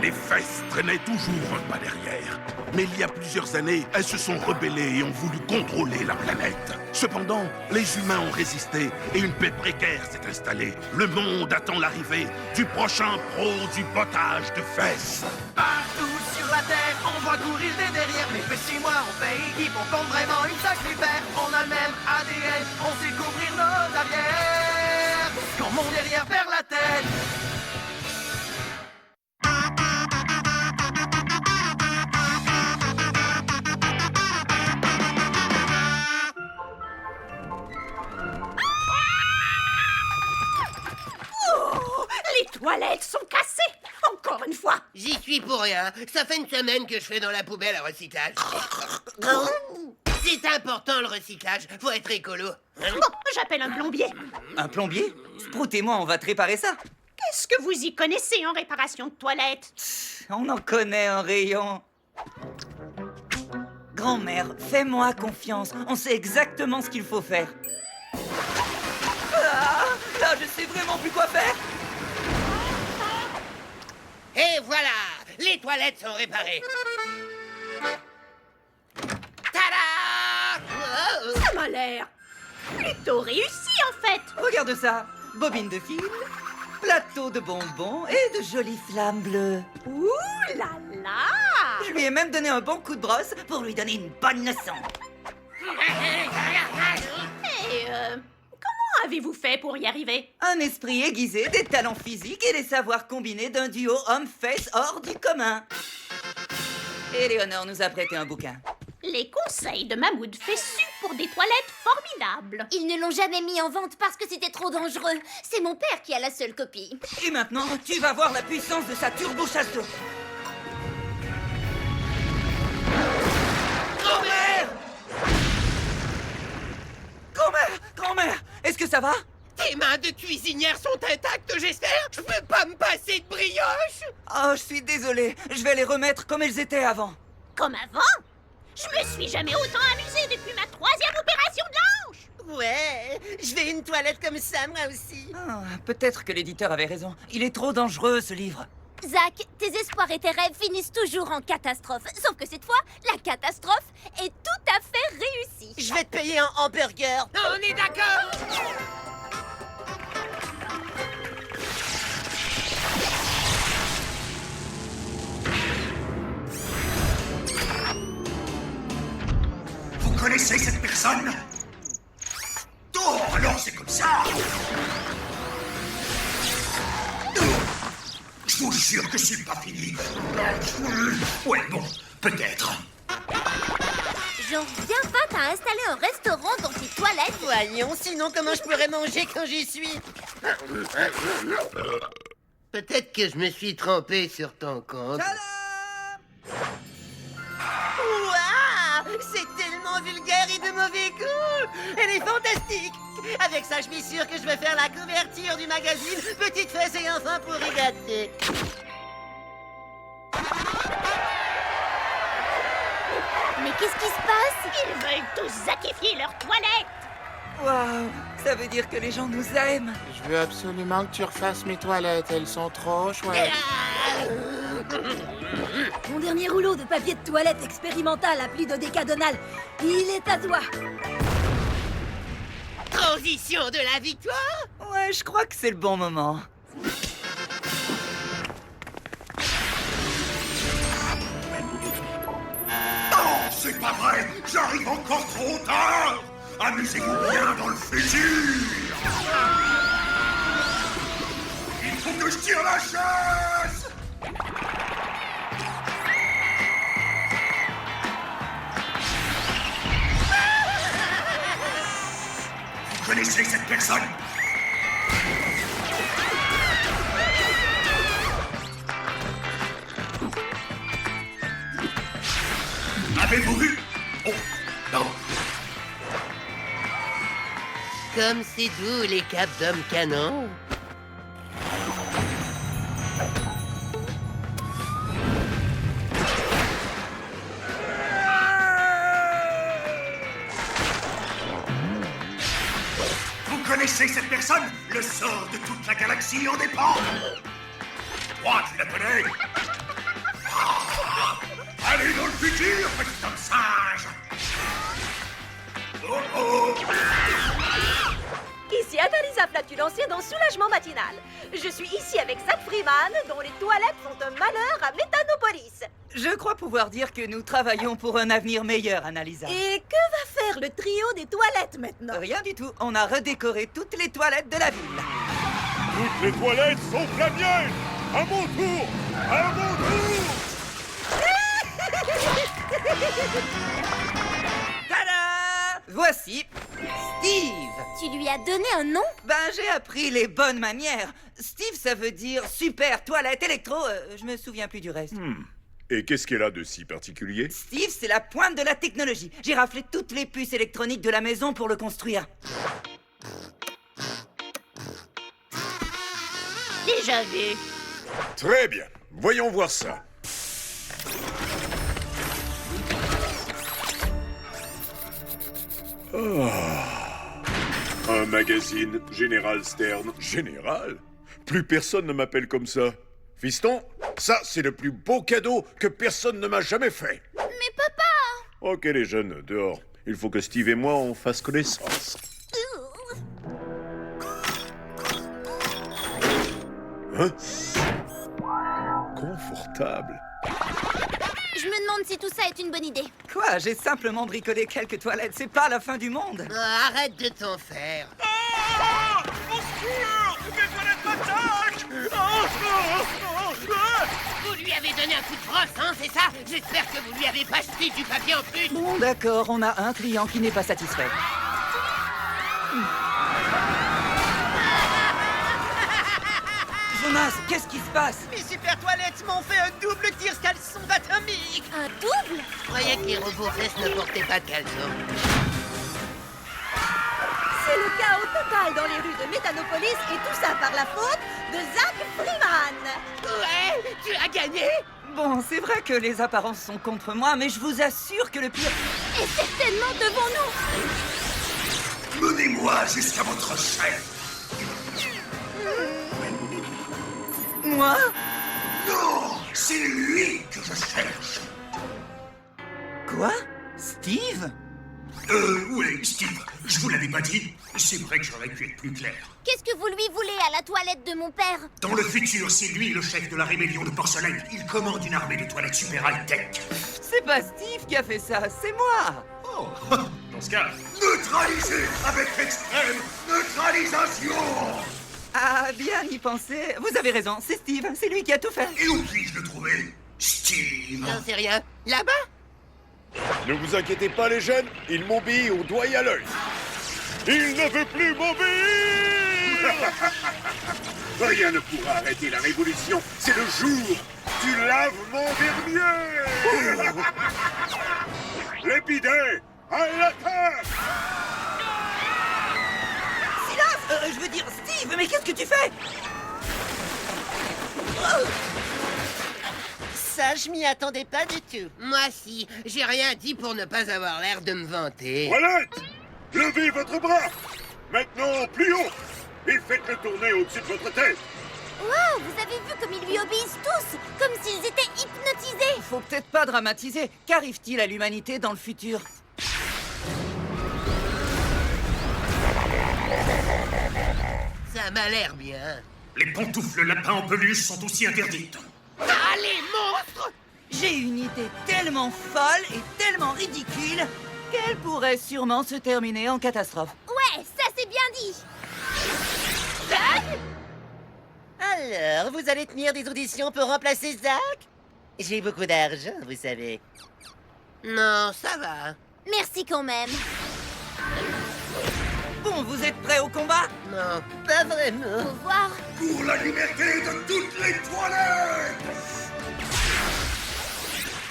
Les fesses traînaient toujours un pas derrière. Mais il y a plusieurs années, elles se sont rebellées et ont voulu contrôler la planète. Cependant, les humains ont résisté et une paix précaire s'est installée. Le monde attend l'arrivée du prochain pro du potage de fesses. Partout sur la terre, on voit courir des derrière. Mais fais moi, on fait équipe, on compte vraiment une sacrée paire. On a le même ADN, on sait couvrir nos arrières. Quand mon derrière perd la tête. Les toilettes sont cassées! Encore une fois! J'y suis pour rien. Ça fait une semaine que je fais dans la poubelle à recyclage. C'est important le recyclage. Faut être écolo. Bon, j'appelle un plombier. Un plombier? Sproutez-moi, on va te réparer ça. Qu'est-ce que vous y connaissez en réparation de toilettes? On en connaît un rayon. Grand-mère, fais-moi confiance. On sait exactement ce qu'il faut faire. Ah, là, je sais vraiment plus quoi faire. Et voilà, les toilettes sont réparées. Tada! Ça m'a l'air plutôt réussi, en fait. Regarde ça. Bobine de fil, plateau de bonbons et de jolies flammes bleues. Ouh là là! Je lui ai même donné un bon coup de brosse pour lui donner une bonne leçon. Et comment avez-vous fait pour y arriver? Un esprit aiguisé, des talents physiques et des savoirs combinés d'un duo homme-fesse hors du commun. Éléonore nous a prêté un bouquin. Les conseils de Mahmoud Fessu pour des toilettes formidables. Ils ne l'ont jamais mis en vente parce que c'était trop dangereux. C'est mon père qui a la seule copie. Et maintenant, tu vas voir la puissance de sa turbo-chasse d'eau. Grand-mère! Grand-mère! Grand-mère! Est-ce que ça va? Tes mains de cuisinière sont intactes, j'espère? Je peux pas me passer de brioche! Oh, je suis désolé. Je vais les remettre comme elles étaient avant. Comme avant? Je me suis jamais autant amusée depuis ma 3e opération de l'ange. Ouais, je vais une toilette comme ça, moi aussi. Ah, peut-être que l'éditeur avait raison. Il est trop dangereux, ce livre. Zach, tes espoirs et tes rêves finissent toujours en catastrophe. Sauf que cette fois, la catastrophe est tout à fait réussie. Je vais te payer en hamburger. On est d'accord? Vous connaissez cette personne? Oh, alors c'est comme ça! Je vous jure que c'est pas fini. Ouais, bon, peut-être. J'en reviens pas, t'as installé un restaurant dans tes toilettes. Voyons, sinon comment je pourrais manger quand j'y suis? Peut-être que je me suis trompé sur ton compte. Waouh! C'est tellement vulgaire et de mauvais goût! Elle est fantastique! Avec ça, je suis sûr que je vais faire la couverture du magazine Petite Fesse et Enfants pour y gâter. Mais qu'est-ce qui se passe? Ils veulent tous zakifier leurs toilettes. Waouh, ça veut dire que les gens nous aiment. Je veux absolument que tu refasses mes toilettes, elles sont trop chouettes. Mon dernier rouleau de papier de toilette expérimental à plus de décadonal, il est à toi. Transition de la victoire? Ouais, je crois que c'est le bon moment. Oh, c'est pas vrai! J'arrive encore trop tard! Amusez-vous bien dans le futur! Il faut que je tire la chasse! Vous connaissez cette personne? Avez-vous vu? Oh, non. Comme c'est doux, les capes d'homme canon. Vous connaissez cette personne? Le sort de toute la galaxie en dépend. Toi, tu la connais? courage. Oh oh! Ici Annalisa Flatulancier dans Soulagement Matinal. Je suis ici avec Zach Freeman, dont les toilettes font un malheur à Méthanopolis. Je crois pouvoir dire que nous travaillons pour un avenir meilleur, Annalisa. Et que va faire le trio des toilettes maintenant? Rien du tout. On a redécoré toutes les toilettes de la ville. Toutes les toilettes sont la mienne! À mon tour! À mon tour! Tada! Voici Steve. Tu lui as donné un nom? Ben, j'ai appris les bonnes manières. Steve, ça veut dire super toilette électro. Je me souviens plus du reste. Et qu'est-ce qu'elle a de si particulier? Steve, c'est la pointe de la technologie. J'ai raflé toutes les puces électroniques de la maison pour le construire. Déjà vu. Très bien. Voyons voir ça. Un magazine Général Stern. Général? Plus personne ne m'appelle comme ça. Fiston, ça, c'est le plus beau cadeau que personne ne m'a jamais fait. Mais papa! Ok, les jeunes, dehors. Il faut que Steve et moi, on fasse connaissance. Hein? Confortable. Je me demande si tout ça est une bonne idée. Quoi? J'ai simplement bricolé quelques toilettes. C'est pas la fin du monde. Arrête de t'en faire. Vous lui avez donné un coup de brosse, hein, c'est ça? J'espère que vous lui avez pas jeté du papier en plus. Bon, d'accord, on a un client qui n'est pas satisfait. Jonas, qu'est-ce qui se passe? Mes super toilettes m'ont fait un double tire-caleçon atomique. Un double? Je croyais que les robots fesses ne portaient pas de caleçon. C'est le chaos total dans les rues de Méthanopolis et tout ça par la faute de Zach Freeman. Ouais, tu as gagné? Bon, c'est vrai que les apparences sont contre moi, mais je vous assure que le pire... Et certainement devant nous! Menez-moi jusqu'à votre chef. Moi? Non, c'est lui que je cherche. Quoi? Steve? Oui, Steve, je vous l'avais pas dit. C'est vrai que j'aurais pu être plus clair. Qu'est-ce que vous lui voulez à la toilette de mon père? Dans le futur, c'est lui le chef de la rébellion de porcelaine. Il commande une armée de toilettes super high-tech. C'est pas Steve qui a fait ça, c'est moi! Oh, dans ce cas... Neutralisé avec extrême neutralisation. Ah, bien y penser. Vous avez raison, c'est Steve, c'est lui qui a tout fait. Et où puis-je le trouver? Steve. J'en sais rien. Là-bas? Ne vous inquiétez pas, les jeunes, il m'obéit au doigt et à l'œil. Il ne veut plus m'obéir! Rien ne pourra arrêter la révolution. C'est le jour du lavement dernier. Les bidets, à l'attaque! Silas, je veux dire Steve, mais qu'est-ce que tu fais? Ça, je m'y attendais pas du tout. Moi si, j'ai rien dit pour ne pas avoir l'air de me vanter. Toilette! Levez votre bras! Maintenant, plus haut! Et faites-le tourner au-dessus de votre tête! Wow, vous avez vu comme ils lui obéissent tous? Comme s'ils étaient hypnotisés! Faut peut-être pas dramatiser. Qu'arrive-t-il à l'humanité dans le futur? Ça m'a l'air bien. Les pantoufles lapins en peluche sont aussi interdites. Allez, monstre! J'ai une idée tellement folle et tellement ridicule qu'elle pourrait sûrement se terminer en catastrophe. Ouais, ça c'est bien dit! Alors, vous allez tenir des auditions pour remplacer Zach? J'ai beaucoup d'argent, vous savez. Non, ça va. Merci quand même. Bon, vous êtes prêts au combat? Non. Pas Au vraiment. revoir. Pour la liberté de toutes les toilettes!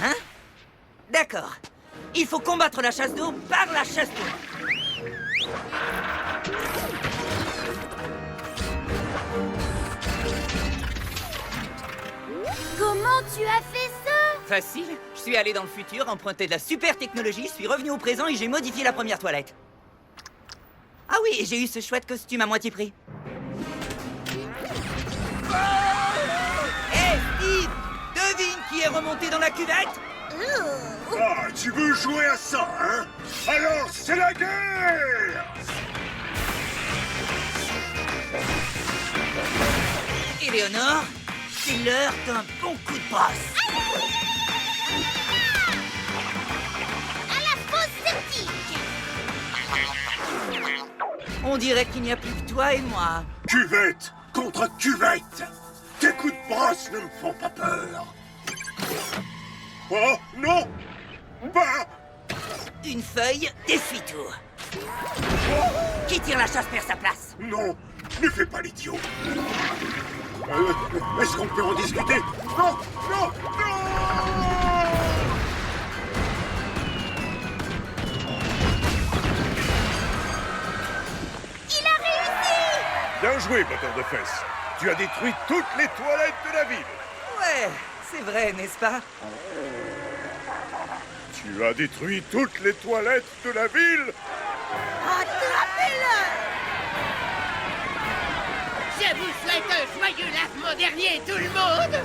Hein? D'accord. Il faut combattre la chasse d'eau par la chasse d'eau. Comment tu as fait ça? Facile. Je suis allé dans le futur, emprunté de la super technologie, je suis revenu au présent et j'ai modifié la première toilette. Ah oui, et j'ai eu ce chouette costume à moitié prix. Hé, Steve! Devine qui est remonté dans la cuvette? Ah, tu veux jouer à ça, hein? Alors, c'est la guerre! Éléonore, c'est l'heure d'un bon coup de brosse. À la fosse septique. On dirait qu'il n'y a plus que toi et moi. Cuvette contre cuvette! Tes coups de brosse ne me font pas peur! Oh, non! Pas! Une feuille défie tout. Qui tire la chasse perd sa place. Non! Ne fais pas l'idiot! Est-ce qu'on peut en discuter? Non! Non! Non! Il a réussi. Bien joué, batteur de fesses! Tu as détruit toutes les toilettes de la ville! Ouais, c'est vrai, n'est-ce pas? Tu as détruit toutes les toilettes de la ville! Attrapez-le! Je vous souhaite un joyeux lavement dernier, tout le monde!